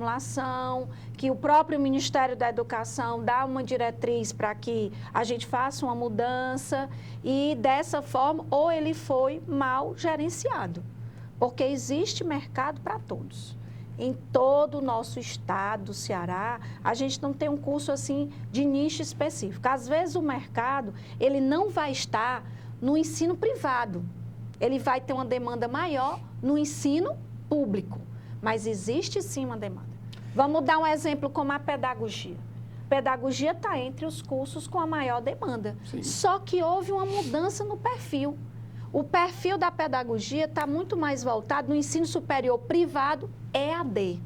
formulação, que o próprio Ministério da Educação dá uma diretriz para que a gente faça uma mudança e dessa forma, ou ele foi mal gerenciado, porque existe mercado para todos. Em todo o nosso estado, Ceará, a gente não tem um curso assim de nicho específico. Às vezes o mercado, ele não vai estar no ensino privado, ele vai ter uma demanda maior no ensino público, mas existe sim uma demanda. Vamos dar um exemplo como a pedagogia. Pedagogia está entre os cursos com a maior demanda, sim. Só que houve uma mudança no perfil. O perfil da pedagogia está muito mais voltado no ensino superior privado EAD.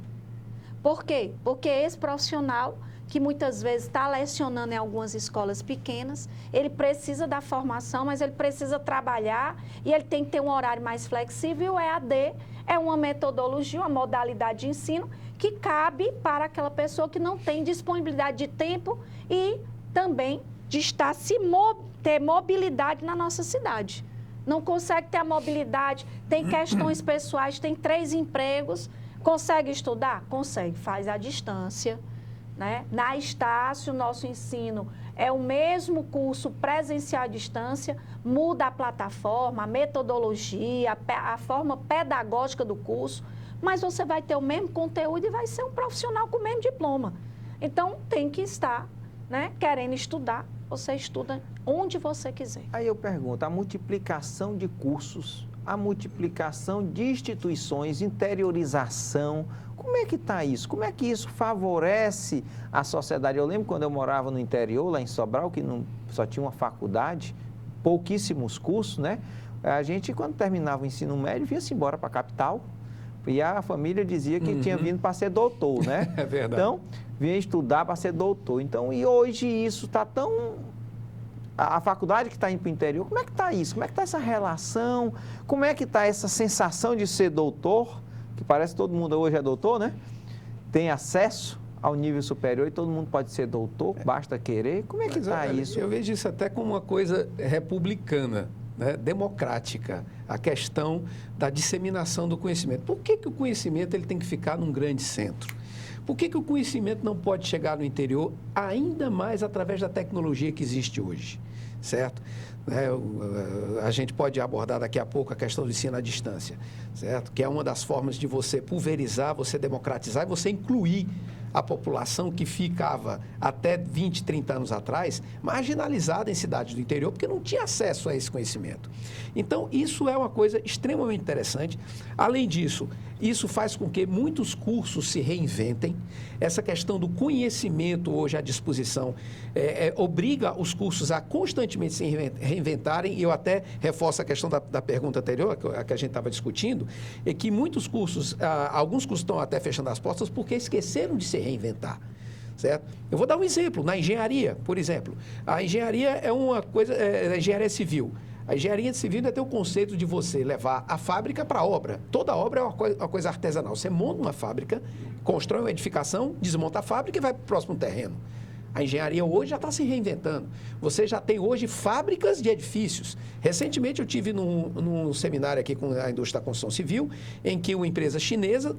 Por quê? Porque esse profissional, que muitas vezes está lecionando em algumas escolas pequenas, ele precisa da formação, mas ele precisa trabalhar e ele tem que ter um horário mais flexível. E o EAD é uma metodologia, uma modalidade de ensino que cabe para aquela pessoa que não tem disponibilidade de tempo e também de estar ter mobilidade na nossa cidade. Não consegue ter a mobilidade, tem questões pessoais, tem 3 empregos, consegue estudar? Consegue, faz à distância, né? Na Estácio, nosso ensino é o mesmo curso presencial à distância, muda a plataforma, a metodologia, a forma pedagógica do curso, mas você vai ter o mesmo conteúdo e vai ser um profissional com o mesmo diploma. Então, tem que estar, né, querendo estudar, você estuda onde você quiser. Aí eu pergunto, a multiplicação de cursos, a multiplicação de instituições, interiorização, como é que está isso? Como é que isso favorece a sociedade? Eu lembro quando eu morava no interior, lá em Sobral, que só tinha uma faculdade, pouquíssimos cursos, né? A gente, quando terminava o ensino médio, vinha-se embora para a capital, e a família dizia que tinha vindo para ser doutor, né? É verdade. Então, vinha estudar para ser doutor. Então, e hoje isso está tão... A faculdade que está indo para o interior, como é que está isso? Como é que está essa relação? Como é que está essa sensação de ser doutor? Que parece que todo mundo hoje é doutor, né? Tem acesso ao nível superior e todo mundo pode ser doutor, basta querer. Como é que está isso? Eu vejo isso até como uma coisa republicana, né? Democrática, a questão da disseminação do conhecimento. Por que o conhecimento ele tem que ficar num grande centro? Por que o conhecimento não pode chegar no interior, ainda mais através da tecnologia que existe hoje, certo? A gente pode abordar daqui a pouco a questão do ensino à distância, certo? Que é uma das formas de você pulverizar, você democratizar e você incluir a população que ficava até 20, 30 anos atrás marginalizada em cidades do interior porque não tinha acesso a esse conhecimento. Então, isso é uma coisa extremamente interessante. Além disso, isso faz com que muitos cursos se reinventem. Essa questão do conhecimento hoje à disposição obriga os cursos a constantemente se reinventarem. E eu até reforço a questão da pergunta anterior, que a gente estava discutindo, é que muitos cursos, alguns cursos estão até fechando as portas porque esqueceram de se reinventar. Certo? Eu vou dar um exemplo. Na engenharia, por exemplo, a engenharia é uma coisa, a engenharia civil. A engenharia civil ainda tem o conceito de você levar a fábrica para a obra. Toda obra é uma coisa artesanal. Você monta uma fábrica, constrói uma edificação, desmonta a fábrica e vai para o próximo terreno. A engenharia hoje já está se reinventando. Você já tem hoje fábricas de edifícios. Recentemente eu tive num seminário aqui com a indústria da construção civil, em que uma empresa chinesa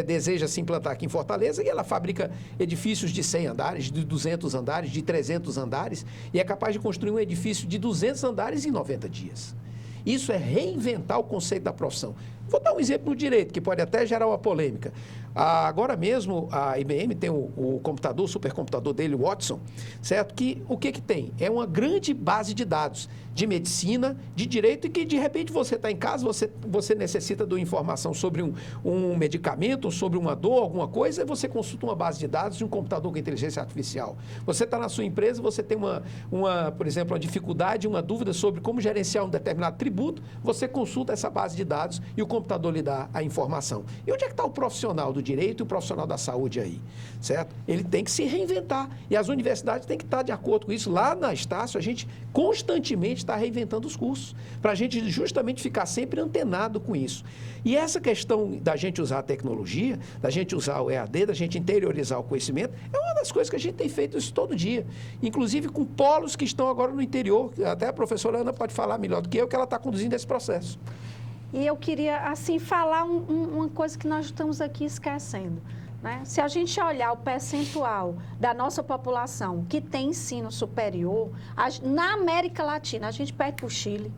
deseja se implantar aqui em Fortaleza e ela fabrica edifícios de 100 andares, de 200 andares, de 300 andares e é capaz de construir um edifício de 200 andares em 90 dias. Isso é reinventar o conceito da profissão. Vou dar um exemplo no direito, que pode até gerar uma polêmica. Agora mesmo, a IBM tem o computador, o supercomputador dele, o Watson, certo? Que o que tem? É uma grande base de dados de medicina, de direito, e que de repente você está em casa, você necessita de uma informação sobre um medicamento, sobre uma dor, alguma coisa, e você consulta uma base de dados de um computador com inteligência artificial. Você está na sua empresa, você tem por exemplo, uma dificuldade, uma dúvida sobre como gerenciar um determinado tributo, você consulta essa base de dados e o computador lhe dá a informação. E onde é que está o profissional do direito e o profissional da saúde aí, certo? Ele tem que se reinventar e as universidades têm que estar de acordo com isso. Lá na Estácio, a gente constantemente está reinventando os cursos, para a gente justamente ficar sempre antenado com isso. E essa questão da gente usar a tecnologia, da gente usar o EAD, da gente interiorizar o conhecimento, é uma das coisas que a gente tem feito isso todo dia, inclusive com polos que estão agora no interior, até a professora Ana pode falar melhor do que eu, que ela está conduzindo esse processo. E eu queria, assim, falar uma coisa que nós estamos aqui esquecendo. né? Se a gente olhar o percentual da nossa população que tem ensino superior, na América Latina, a gente perde para o Chile,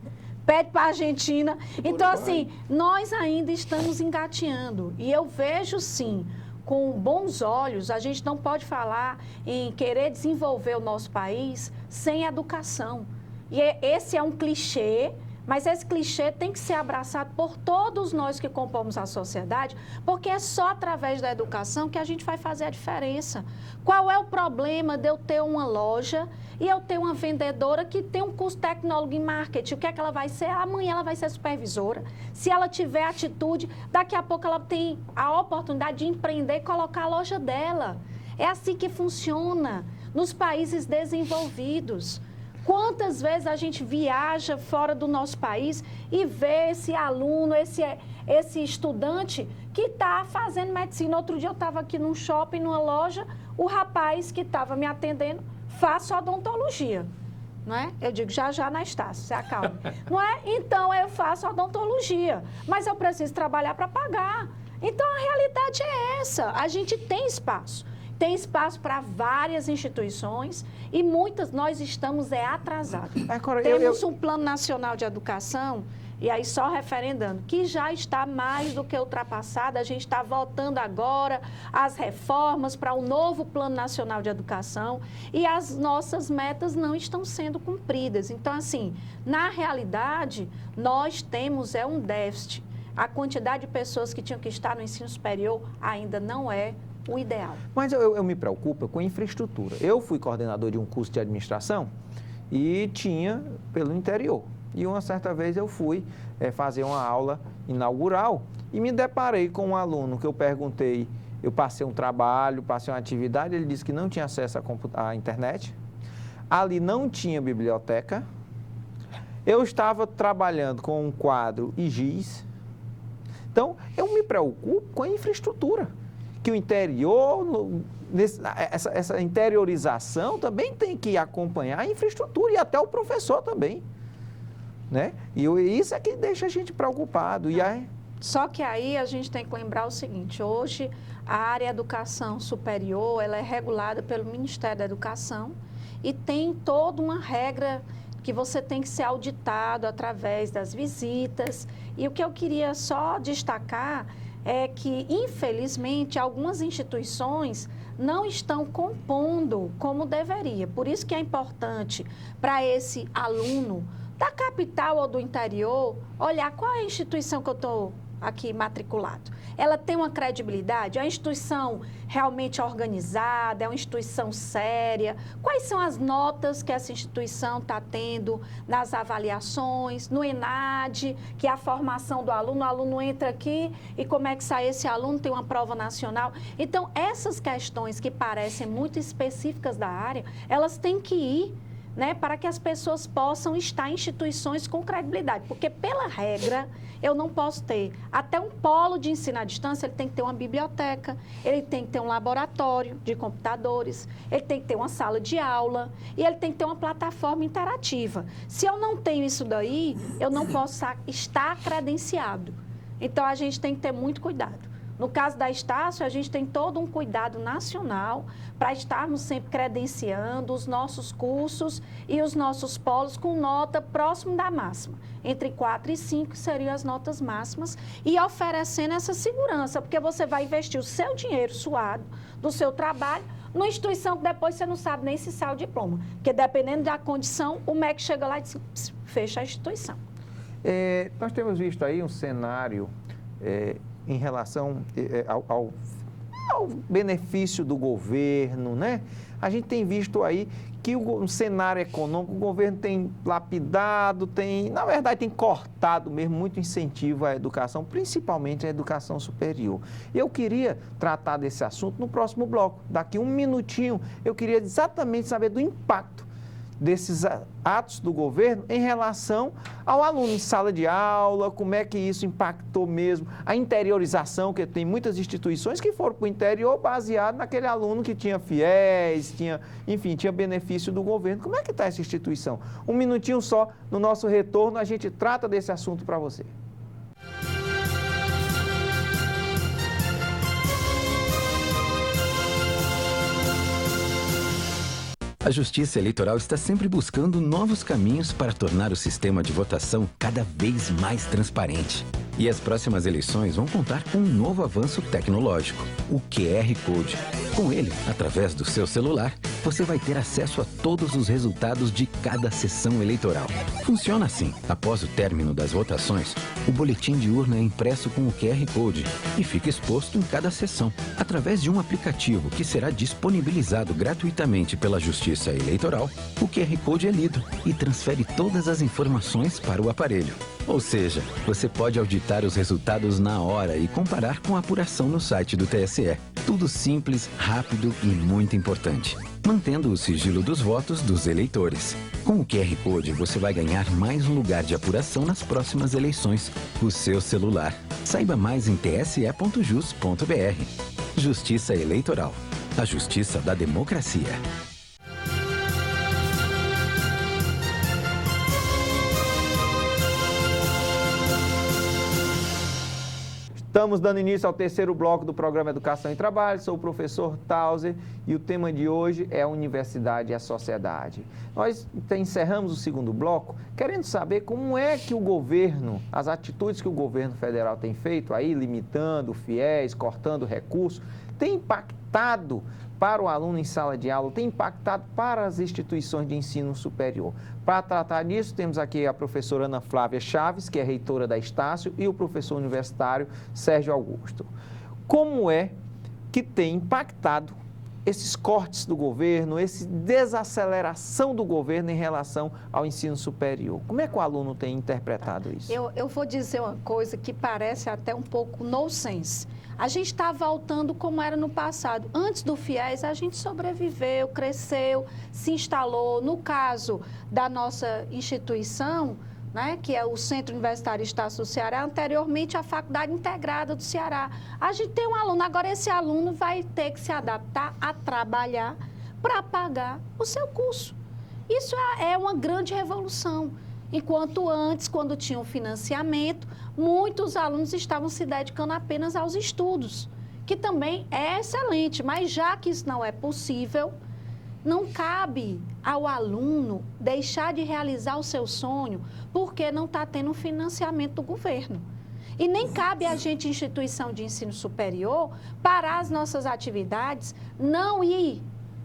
pede para a Argentina. Então, assim, nós ainda estamos engateando. E eu vejo, sim, com bons olhos, a gente não pode falar em querer desenvolver o nosso país sem educação. E esse é um clichê, mas esse clichê tem que ser abraçado por todos nós que compomos a sociedade, porque é só através da educação que a gente vai fazer a diferença. Qual é o problema de eu ter uma loja e eu ter uma vendedora que tem um curso tecnólogo em marketing? O que é que ela vai ser? Amanhã ela vai ser supervisora. Se ela tiver atitude, daqui a pouco ela tem a oportunidade de empreender e colocar a loja dela. É assim que funciona nos países desenvolvidos. Quantas vezes a gente viaja fora do nosso país e vê esse aluno, esse estudante que está fazendo medicina. Outro dia eu estava aqui num shopping, numa loja, o rapaz que estava me atendendo, faço odontologia, não é? Eu digo, já na Estácio, se acalme. Não é? Então, eu faço odontologia, mas eu preciso trabalhar para pagar. Então, a realidade é essa, a gente tem espaço. Tem espaço para várias instituições e muitas nós estamos atrasados. Temos um Plano Nacional de Educação, e aí só referendando, que já está mais do que ultrapassado. A gente está voltando agora às reformas para um novo Plano Nacional de Educação e as nossas metas não estão sendo cumpridas. Então, assim, na realidade, nós temos um déficit. A quantidade de pessoas que tinham que estar no ensino superior ainda não é o ideal. Mas eu me preocupo com a infraestrutura. Eu fui coordenador de um curso de administração e tinha pelo interior. E uma certa vez eu fui fazer uma aula inaugural e me deparei com um aluno que eu perguntei, eu passei um trabalho, passei uma atividade, ele disse que não tinha acesso à internet, ali não tinha biblioteca, eu estava trabalhando com um quadro e giz. Então, eu me preocupo com a infraestrutura. Que o interior, essa interiorização também tem que acompanhar a infraestrutura e até o professor também, né? E isso é que deixa a gente preocupado. E aí... Só que aí a gente tem que lembrar o seguinte, hoje a área educação superior, ela é regulada pelo Ministério da Educação e tem toda uma regra que você tem que ser auditado através das visitas. E o que eu queria só destacar é que, infelizmente, algumas instituições não estão compondo como deveria. Por isso que é importante para esse aluno da capital ou do interior olhar qual é a instituição que eu estou aqui matriculado. Ela tem uma credibilidade? É uma instituição realmente organizada? É uma instituição séria? Quais são as notas que essa instituição está tendo nas avaliações, no ENAD, que é a formação do aluno? O aluno entra aqui e como é que sai esse aluno? Tem uma prova nacional. Então, essas questões que parecem muito específicas da área, elas têm que ir, né, para que as pessoas possam estar em instituições com credibilidade. Porque, pela regra, eu não posso ter. Até um polo de ensino à distância, ele tem que ter uma biblioteca, ele tem que ter um laboratório de computadores, ele tem que ter uma sala de aula e ele tem que ter uma plataforma interativa. Se eu não tenho isso daí, eu não posso estar credenciado. Então, a gente tem que ter muito cuidado. No caso da Estácio, a gente tem todo um cuidado nacional para estarmos sempre credenciando os nossos cursos e os nossos polos com nota próximo da máxima. Entre 4 e 5 seriam as notas máximas e oferecendo essa segurança, porque você vai investir o seu dinheiro suado do seu trabalho numa instituição que depois você não sabe nem se sai o diploma. Porque dependendo da condição, o MEC chega lá e diz, fecha a instituição. Nós temos visto aí um cenário... em relação ao benefício do governo, né? A gente tem visto aí que o cenário econômico, o governo tem lapidado, na verdade, tem cortado mesmo muito incentivo à educação, principalmente à educação superior. Eu queria tratar desse assunto no próximo bloco. Daqui um minutinho, eu queria exatamente saber do impacto desses atos do governo em relação ao aluno em sala de aula, como é que isso impactou mesmo, a interiorização, que tem muitas instituições que foram para o interior baseado naquele aluno que tinha fiéis, tinha benefício do governo. Como é que está essa instituição? Um minutinho só, no nosso retorno a gente trata desse assunto para você. A Justiça Eleitoral está sempre buscando novos caminhos para tornar o sistema de votação cada vez mais transparente. E as próximas eleições vão contar com um novo avanço tecnológico, o QR Code. Com ele, através do seu celular, você vai ter acesso a todos os resultados de cada sessão eleitoral. Funciona assim: após o término das votações, o boletim de urna é impresso com o QR Code e fica exposto em cada sessão, através de um aplicativo que será disponibilizado gratuitamente pela Justiça Eleitoral. O QR Code é lido e transfere todas as informações para o aparelho. Ou seja, você pode auditar os resultados na hora e comparar com a apuração no site do TSE. Tudo simples, rápido e muito importante, mantendo o sigilo dos votos dos eleitores. Com o QR Code, você vai ganhar mais um lugar de apuração nas próximas eleições, o seu celular. Saiba mais em tse.jus.br. Justiça Eleitoral. A justiça da democracia. Estamos dando início ao terceiro bloco do programa Educação e Trabalho. Sou o professor Tauser e o tema de hoje é a universidade e a sociedade. Nós encerramos o segundo bloco querendo saber como é que o governo, as atitudes que o governo federal tem feito aí, limitando fiéis, cortando recursos, tem impactado para o aluno em sala de aula, tem impactado para as instituições de ensino superior. Para tratar disso, temos aqui a professora Ana Flávia Chaves, que é reitora da Estácio, e o professor universitário Sérgio Augusto. Como é que tem impactado esses cortes do governo, essa desaceleração do governo em relação ao ensino superior? Como é que o aluno tem interpretado isso? Eu vou dizer uma coisa que parece até um pouco nonsense. A gente está voltando como era no passado. Antes do FIES, a gente sobreviveu, cresceu, se instalou. No caso da nossa instituição, né, que é o Centro Universitário Estácio do Ceará, anteriormente a Faculdade Integrada do Ceará. A gente tem um aluno, agora esse aluno vai ter que se adaptar a trabalhar para pagar o seu curso. Isso é uma grande revolução. Enquanto antes, quando tinha um financiamento, muitos alunos estavam se dedicando apenas aos estudos, que também é excelente, mas já que isso não é possível, não cabe ao aluno deixar de realizar o seu sonho porque não está tendo um financiamento do governo. E nem cabe a gente, instituição de ensino superior, parar as nossas atividades, não ir,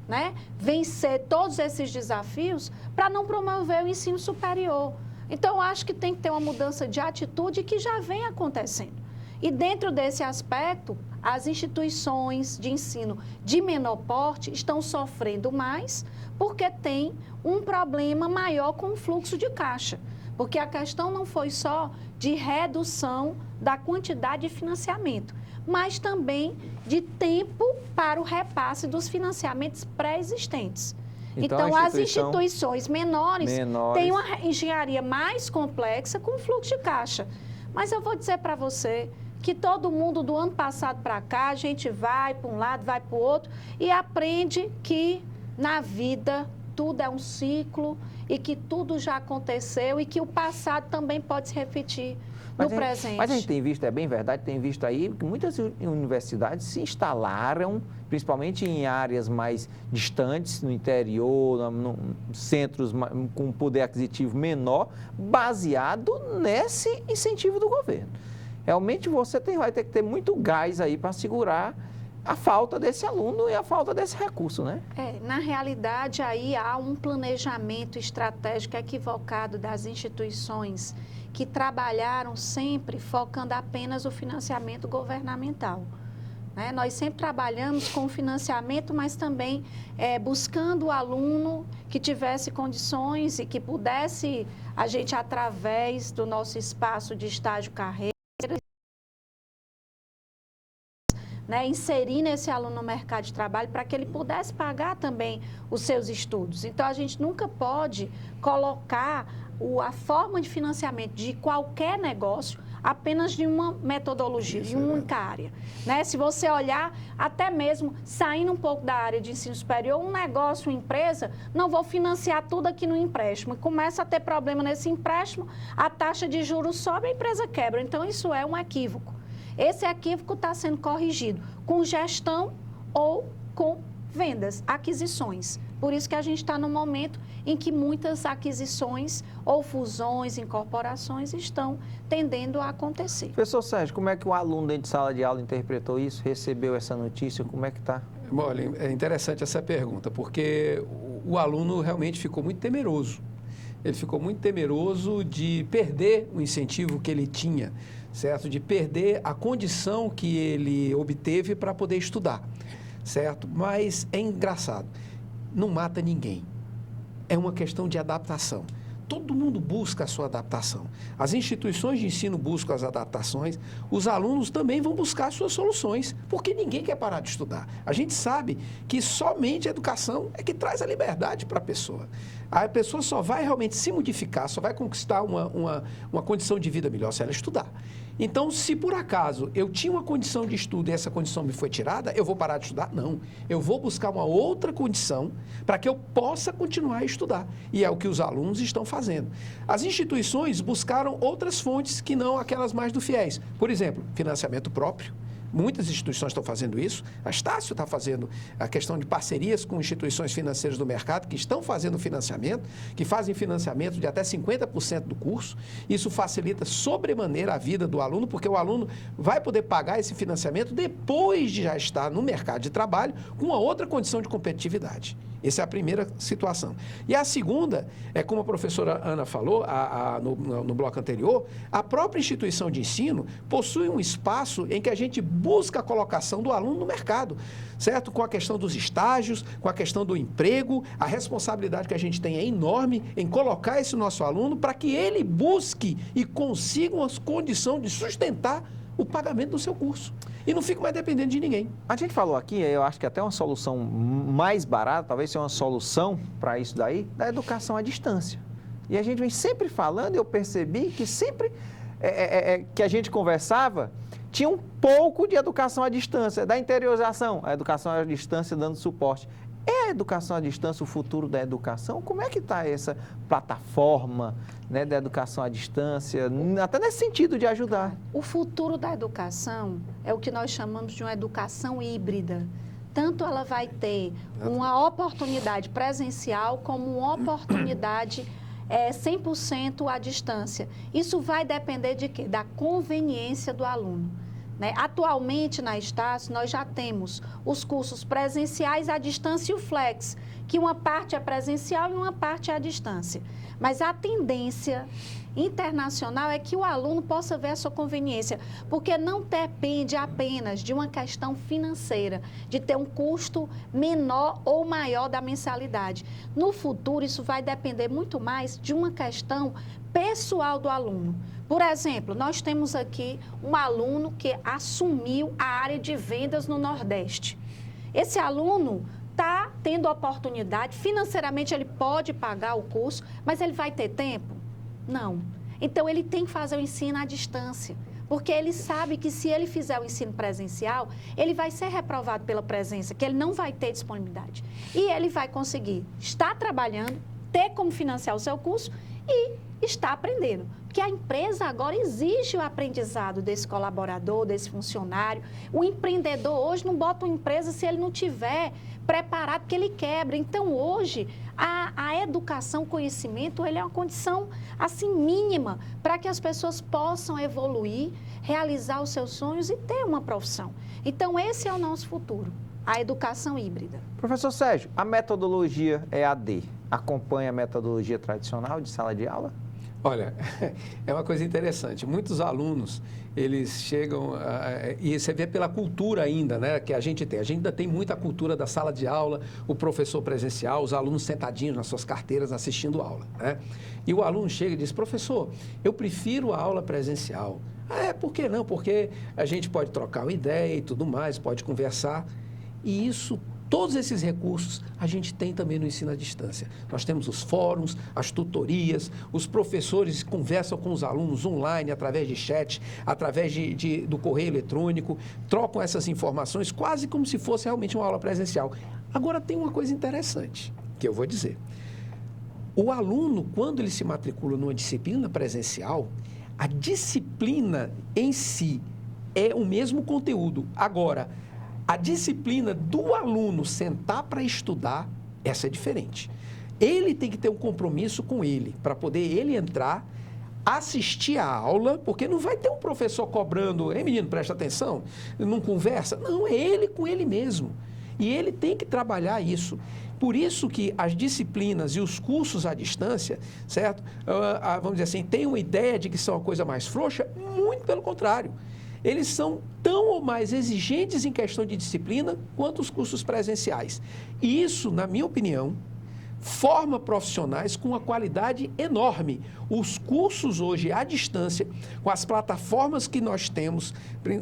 né, vencer todos esses desafios para não promover o ensino superior. Então, eu acho que tem que ter uma mudança de atitude que já vem acontecendo. E dentro desse aspecto, as instituições de ensino de menor porte estão sofrendo mais porque tem um problema maior com o fluxo de caixa. Porque a questão não foi só de redução da quantidade de financiamento, mas também de tempo para o repasse dos financiamentos pré-existentes. Então as instituições menores têm uma engenharia mais complexa com fluxo de caixa. Mas eu vou dizer para você que todo mundo do ano passado para cá, a gente vai para um lado, vai para o outro e aprende que na vida tudo é um ciclo e que tudo já aconteceu e que o passado também pode se repetir no presente. Mas a gente tem visto, é bem verdade, tem visto aí que muitas universidades se instalaram, principalmente em áreas mais distantes, no interior, centros com poder aquisitivo menor, baseado nesse incentivo do governo. Realmente você vai ter que ter muito gás aí para segurar a falta desse aluno e a falta desse recurso, né? Na realidade, aí há um planejamento estratégico equivocado das instituições que trabalharam sempre focando apenas o financiamento governamental. Né? Nós sempre trabalhamos com financiamento, mas também buscando o aluno que tivesse condições e que pudesse, a gente, através do nosso espaço de estágio-carreira, né, inserir esse aluno no mercado de trabalho para que ele pudesse pagar também os seus estudos. Então, a gente nunca pode colocar a forma de financiamento de qualquer negócio apenas de uma metodologia, de uma única área. Né? Se você olhar, até mesmo saindo um pouco da área de ensino superior, um negócio, uma empresa, não vou financiar tudo aqui no empréstimo. Começa a ter problema nesse empréstimo, a taxa de juros sobe, a empresa quebra. Então, isso é um equívoco. Esse equívoco está sendo corrigido com gestão ou com venda. vendas, aquisições. Por isso que a gente está no momento em que muitas aquisições ou fusões, incorporações estão tendendo a acontecer. Professor Sérgio, como é que o aluno dentro de sala de aula interpretou isso, recebeu essa notícia, como é que está? Olha, é interessante essa pergunta, porque o aluno realmente ficou muito temeroso. Ele ficou muito temeroso de perder o incentivo que ele tinha, certo? De perder a condição que ele obteve para poder estudar, certo? Mas é engraçado, não mata ninguém. É uma questão de adaptação. Todo mundo busca a sua adaptação. As instituições de ensino buscam as adaptações, os alunos também vão buscar as suas soluções, porque ninguém quer parar de estudar. A gente sabe que somente a educação é que traz a liberdade para a pessoa. A pessoa só vai realmente se modificar, só vai conquistar uma condição de vida melhor se ela estudar. Então, se por acaso eu tinha uma condição de estudo e essa condição me foi tirada, eu vou parar de estudar? Não. Eu vou buscar uma outra condição para que eu possa continuar a estudar. E é o que os alunos estão fazendo. As instituições buscaram outras fontes que não aquelas mais do FIES. Por exemplo, financiamento próprio. Muitas instituições estão fazendo isso. A Estácio está fazendo a questão de parcerias com instituições financeiras do mercado que estão fazendo financiamento, que fazem financiamento de até 50% do curso. Isso facilita sobremaneira a vida do aluno, porque o aluno vai poder pagar esse financiamento depois de já estar no mercado de trabalho com uma outra condição de competitividade. Essa é a primeira situação. E a segunda, é como a professora Ana falou no bloco anterior, a própria instituição de ensino possui um espaço em que a gente busca a colocação do aluno no mercado, certo? Com a questão dos estágios, com a questão do emprego, a responsabilidade que a gente tem é enorme em colocar esse nosso aluno para que ele busque e consiga uma condição de sustentar o pagamento do seu curso. E não fica mais dependendo de ninguém. A gente falou aqui, eu acho que até uma solução mais barata, talvez seja uma solução para isso daí, da educação à distância. E a gente vem sempre falando, eu percebi que sempre que a gente conversava, tinha um pouco de educação à distância, da interiorização, a educação à distância dando suporte. É a educação à distância o futuro da educação? Como é que está essa plataforma, né, da educação à distância, até nesse sentido de ajudar? O futuro da educação é o que nós chamamos de uma educação híbrida. Tanto ela vai ter uma oportunidade presencial como uma oportunidade 100% à distância. Isso vai depender de quê? Da conveniência do aluno. Atualmente, na Estácio, nós já temos os cursos presenciais à distância e o Flex, que uma parte é presencial e uma parte é à distância. Mas a tendência internacional é que o aluno possa ver a sua conveniência, porque não depende apenas de uma questão financeira, de ter um custo menor ou maior da mensalidade. No futuro, isso vai depender muito mais de uma questão pessoal do aluno. Por exemplo, nós temos aqui um aluno que assumiu a área de vendas no Nordeste. Esse aluno está tendo oportunidade, financeiramente ele pode pagar o curso, mas ele vai ter tempo? Não. Então, ele tem que fazer o ensino à distância, porque ele sabe que se ele fizer o ensino presencial, ele vai ser reprovado pela presença, que ele não vai ter disponibilidade. E ele vai conseguir estar trabalhando, ter como financiar o seu curso e estar aprendendo. Porque a empresa agora exige o aprendizado desse colaborador, desse funcionário. O empreendedor hoje não bota uma empresa se ele não tiver preparado, porque ele quebra. Então, hoje, a educação, o conhecimento, ele é uma condição, assim, mínima para que as pessoas possam evoluir, realizar os seus sonhos e ter uma profissão. Então, esse é o nosso futuro, a educação híbrida. Professor Sérgio, a metodologia EAD acompanha a metodologia tradicional de sala de aula? Olha, é uma coisa interessante. Muitos alunos, eles chegam, e você vê pela cultura ainda, né, que a gente tem. A gente ainda tem muita cultura da sala de aula, o professor presencial, os alunos sentadinhos nas suas carteiras assistindo aula, né? E o aluno chega e diz, professor, eu prefiro a aula presencial. Por que não? Porque a gente pode trocar uma ideia e tudo mais, pode conversar. E isso, todos esses recursos a gente tem também no ensino à distância. Nós temos os fóruns, as tutorias, os professores conversam com os alunos online, através de chat, através do correio eletrônico, trocam essas informações quase como se fosse realmente uma aula presencial. Agora, tem uma coisa interessante que eu vou dizer. O aluno, quando ele se matricula numa disciplina presencial, a disciplina em si é o mesmo conteúdo. Agora, A disciplina do aluno sentar para estudar, essa é diferente. Ele tem que ter um compromisso com ele, para poder ele entrar, assistir a aula, porque não vai ter um professor cobrando, ei menino, presta atenção, não conversa. Não, é ele com ele mesmo. E ele tem que trabalhar isso. Por isso que as disciplinas e os cursos à distância, certo? Vamos dizer assim, tem uma ideia de que são uma coisa mais frouxa? Muito pelo contrário. Eles são tão ou mais exigentes em questão de disciplina quanto os cursos presenciais. E isso, na minha opinião, forma profissionais com uma qualidade enorme. Os cursos hoje à distância, com as plataformas que nós temos,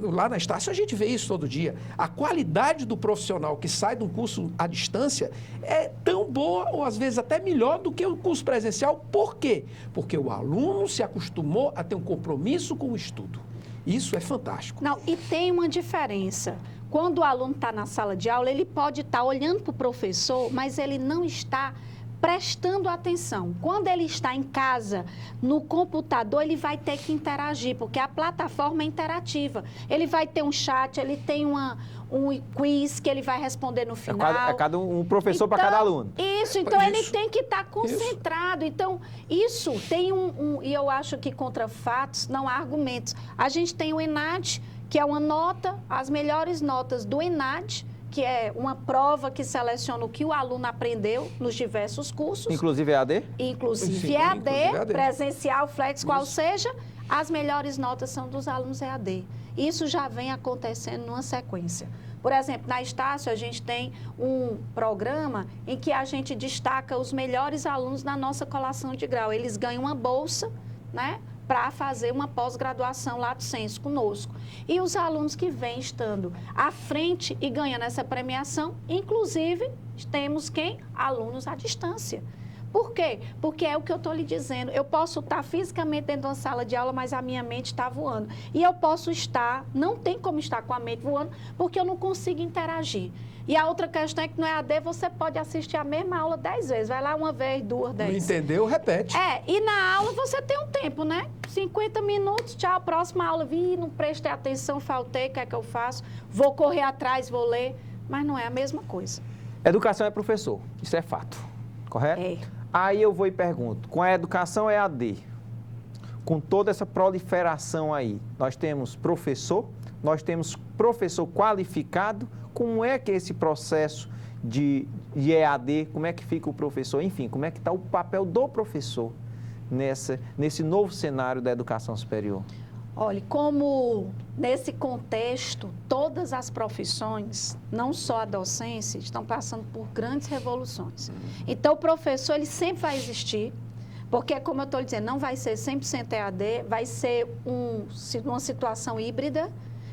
lá na Estácio a gente vê isso todo dia, a qualidade do profissional que sai de um curso à distância é tão boa ou às vezes até melhor do que o curso presencial. Por quê? Porque o aluno se acostumou a ter um compromisso com o estudo. Isso é fantástico. Não, e tem uma diferença. Quando o aluno está na sala de aula, ele pode estar olhando para o professor, mas ele não está prestando atenção. Quando ele está em casa, no computador, ele vai ter que interagir, porque a plataforma é interativa. Ele vai ter um chat, ele tem um quiz que ele vai responder no final. É cada um professor para cada aluno. Isso, então ele tem que estar concentrado. Então, isso tem e eu acho que contra fatos não há argumentos. A gente tem o ENAD, que é uma nota, as melhores notas do ENAD, que é uma prova que seleciona o que o aluno aprendeu nos diversos cursos. Inclusive EAD? Inclusive EAD, presencial, flex, qual seja, as melhores notas são dos alunos EAD. Isso já vem acontecendo numa sequência. Por exemplo, na Estácio, a gente tem um programa em que a gente destaca os melhores alunos na nossa colação de grau. Eles ganham uma bolsa, né, para fazer uma pós-graduação lato sensu conosco. E os alunos que vêm estando à frente e ganhando essa premiação, inclusive, temos quem? Alunos à distância. Por quê? Porque é o que eu estou lhe dizendo. Eu posso estar fisicamente dentro de uma sala de aula, mas a minha mente está voando. E eu posso estar, não tem como estar com a mente voando, porque eu não consigo interagir. E a outra questão é que no EAD você pode assistir a mesma aula 10 vezes. Vai lá uma vez, 2, 10. Não entendeu? Repete. E na aula você tem um tempo, né? 50 minutos, tchau, próxima aula. Não prestei atenção, faltei, o que é que eu faço? Vou correr atrás, vou ler. Mas não é a mesma coisa. Educação é professor, isso é fato, correto? É. Aí eu vou e pergunto, com a educação EAD, com toda essa proliferação aí, nós temos professor qualificado, como é que é esse processo de EAD, como é que fica o professor, enfim, como é que está o papel do professor nesse novo cenário da educação superior? Olha, como nesse contexto, todas as profissões, não só a docência, estão passando por grandes revoluções. Então, o professor, ele sempre vai existir, porque, como eu estou dizendo, não vai ser 100% EAD, vai ser uma situação híbrida,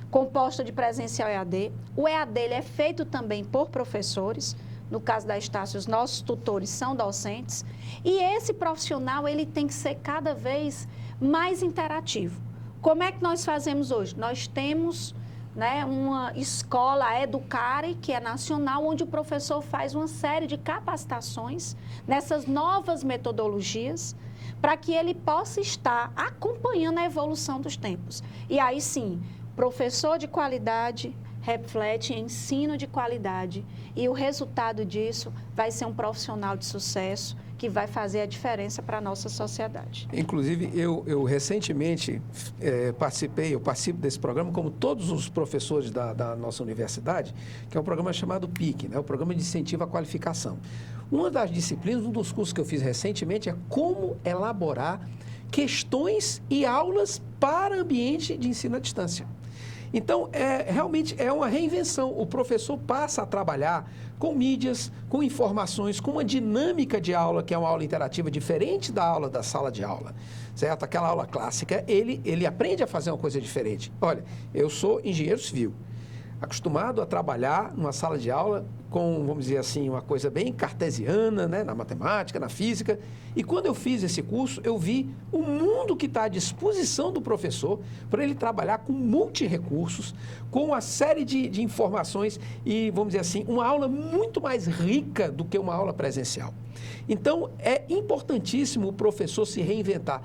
composta de presencial e EAD. O EAD ele é feito também por professores. No caso da Estácio, os nossos tutores são docentes. E esse profissional ele tem que ser cada vez mais interativo. Como é que nós fazemos hoje? Nós temos, né, uma escola, a Educare, que é nacional, onde o professor faz uma série de capacitações nessas novas metodologias para que ele possa estar acompanhando a evolução dos tempos. E aí sim, professor de qualidade reflete em ensino de qualidade e o resultado disso vai ser um profissional de sucesso que vai fazer a diferença para a nossa sociedade. Inclusive, eu recentemente participo desse programa, como todos os professores da nossa universidade, que é um programa chamado PIC, né? O Programa de Incentivo à Qualificação. Uma das disciplinas, um dos cursos que eu fiz recentemente é como elaborar questões e aulas para ambiente de ensino à distância. Então, realmente é uma reinvenção. O professor passa a trabalhar com mídias, com informações, com uma dinâmica de aula, que é uma aula interativa diferente da aula da sala de aula, certo? Aquela aula clássica, ele aprende a fazer uma coisa diferente. Olha, eu sou engenheiro civil, acostumado a trabalhar numa sala de aula com, vamos dizer assim, uma coisa bem cartesiana, né? Na matemática, na física. E quando eu fiz esse curso, eu vi o mundo que está à disposição do professor para ele trabalhar com multi-recursos, com uma série de informações e, vamos dizer assim, uma aula muito mais rica do que uma aula presencial. Então, é importantíssimo o professor se reinventar.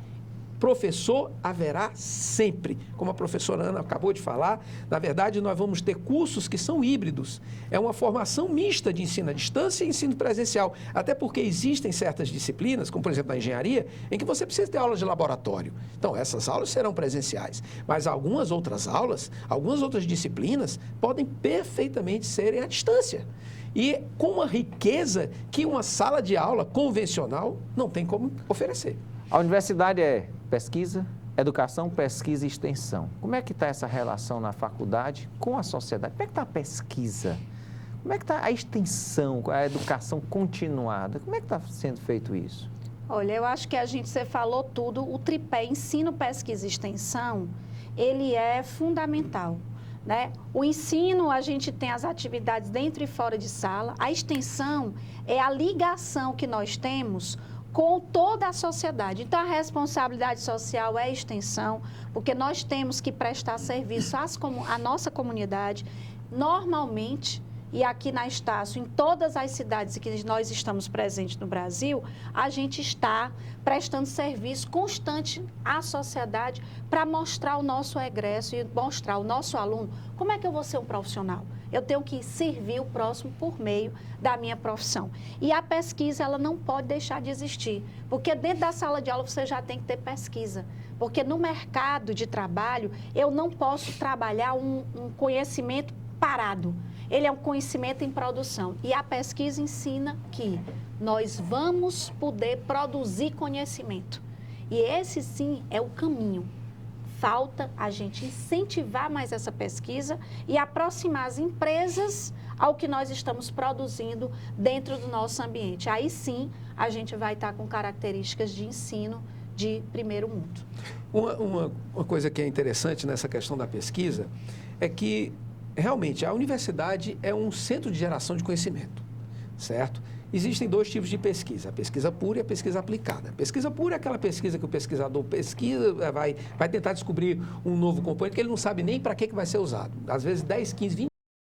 Professor haverá sempre. Como a professora Ana acabou de falar, na verdade, nós vamos ter cursos que são híbridos. É uma formação mista de ensino à distância e ensino presencial. Até porque existem certas disciplinas, como por exemplo a engenharia, em que você precisa ter aulas de laboratório. Então, essas aulas serão presenciais. Mas algumas outras aulas, algumas outras disciplinas podem perfeitamente serem à distância. E com uma riqueza que uma sala de aula convencional não tem como oferecer. A universidade é pesquisa, educação, pesquisa e extensão. Como é que está essa relação na faculdade com a sociedade? Como é que está a pesquisa? Como é que está a extensão, a educação continuada? Como é que está sendo feito isso? Olha, eu acho que você falou tudo, o tripé ensino, pesquisa e extensão, ele é fundamental, né? O ensino, a gente tem as atividades dentro e fora de sala, a extensão é a ligação que nós temos com toda a sociedade. Então, a responsabilidade social é a extensão, porque nós temos que prestar serviço à nossa comunidade, normalmente. E aqui na Estácio, em todas as cidades que nós estamos presentes no Brasil, a gente está prestando serviço constante à sociedade para mostrar o nosso egresso e mostrar ao nosso aluno como é que eu vou ser um profissional. Eu tenho que servir o próximo por meio da minha profissão. E a pesquisa, ela não pode deixar de existir, porque dentro da sala de aula você já tem que ter pesquisa. Porque no mercado de trabalho, eu não posso trabalhar um conhecimento parado. Ele é um conhecimento em produção. E a pesquisa ensina que nós vamos poder produzir conhecimento. E esse, sim, é o caminho. Falta a gente incentivar mais essa pesquisa e aproximar as empresas ao que nós estamos produzindo dentro do nosso ambiente. Aí, sim, a gente vai estar com características de ensino de primeiro mundo. Uma coisa que é interessante nessa questão da pesquisa é que realmente, a universidade é um centro de geração de conhecimento, certo? Existem dois tipos de pesquisa, a pesquisa pura e a pesquisa aplicada. A pesquisa pura é aquela pesquisa que o pesquisador pesquisa, vai tentar descobrir um novo componente que ele não sabe nem para que vai ser usado. Às vezes 10, 15, 20